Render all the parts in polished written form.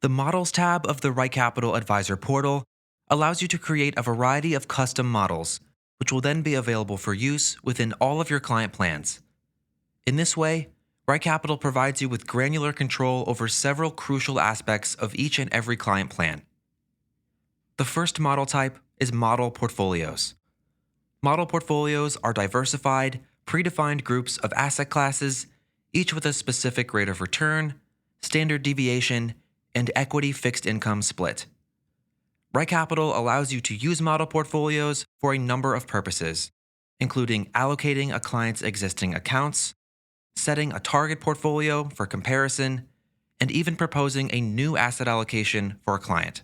The Models tab of the RightCapital Advisor portal allows you to create a variety of custom models, which will then be available for use within all of your client plans. In this way, RightCapital provides you with granular control over several crucial aspects of each and every client plan. The first model type is model portfolios. Model portfolios are diversified, predefined groups of asset classes, each with a specific rate of return, standard deviation, and equity fixed income split. RightCapital allows you to use model portfolios for a number of purposes, including allocating a client's existing accounts, setting a target portfolio for comparison, and even proposing a new asset allocation for a client.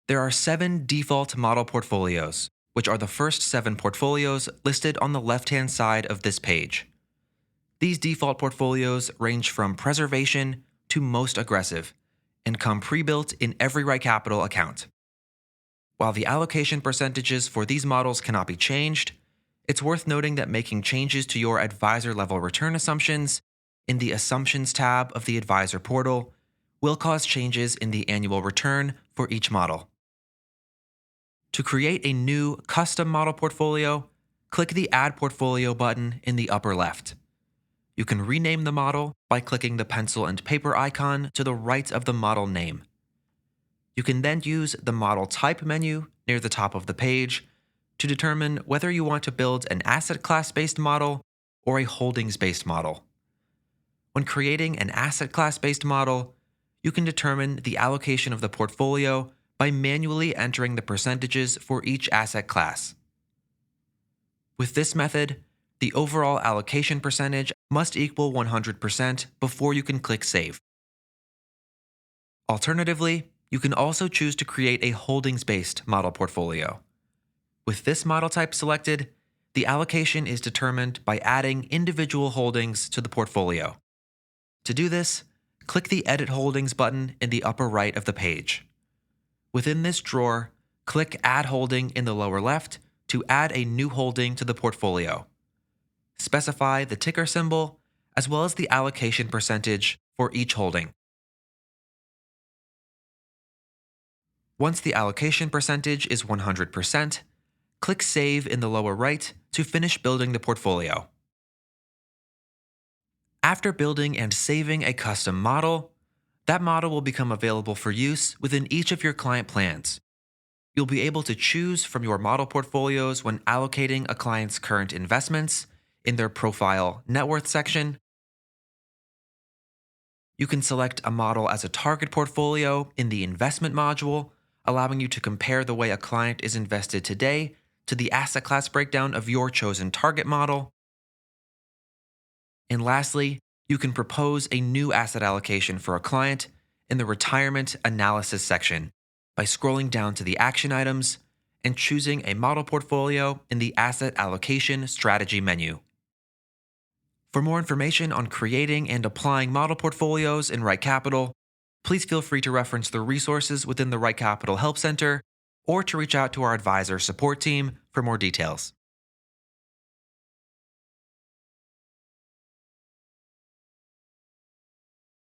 There are 7 default model portfolios, which are the first 7 portfolios listed on the left-hand side of this page. These default portfolios range from preservation to most aggressive and come pre-built in every RightCapital account. While the allocation percentages for these models cannot be changed, it's worth noting that making changes to your advisor-level return assumptions in the Assumptions tab of the Advisor portal will cause changes in the annual return for each model. To create a new custom model portfolio, click the Add Portfolio button in the upper left. You can rename the model by clicking the pencil and paper icon to the right of the model name. You can then use the Model Type menu near the top of the page to determine whether you want to build an asset class-based model or a holdings-based model. When creating an asset class-based model, you can determine the allocation of the portfolio by manually entering the percentages for each asset class. With this method, the overall allocation percentage must equal 100% before you can click Save. Alternatively, you can also choose to create a holdings-based model portfolio. With this model type selected, the allocation is determined by adding individual holdings to the portfolio. To do this, click the Edit Holdings button in the upper right of the page. Within this drawer, click Add Holding in the lower left to add a new holding to the portfolio. Specify the ticker symbol as well as the allocation percentage for each holding. Once the allocation percentage is 100%, click Save in the lower right to finish building the portfolio. After building and saving a custom model, that model will become available for use within each of your client plans. You'll be able to choose from your model portfolios when allocating a client's current investments in their Profile Net Worth section. You can select a model as a target portfolio in the Investment module, allowing you to compare the way a client is invested today to the asset class breakdown of your chosen target model. And lastly, you can propose a new asset allocation for a client in the Retirement Analysis section by scrolling down to the action items and choosing a model portfolio in the Asset Allocation Strategy menu. For more information on creating and applying model portfolios in RightCapital, please feel free to reference the resources within the RightCapital Help Center or to reach out to our advisor support team for more details.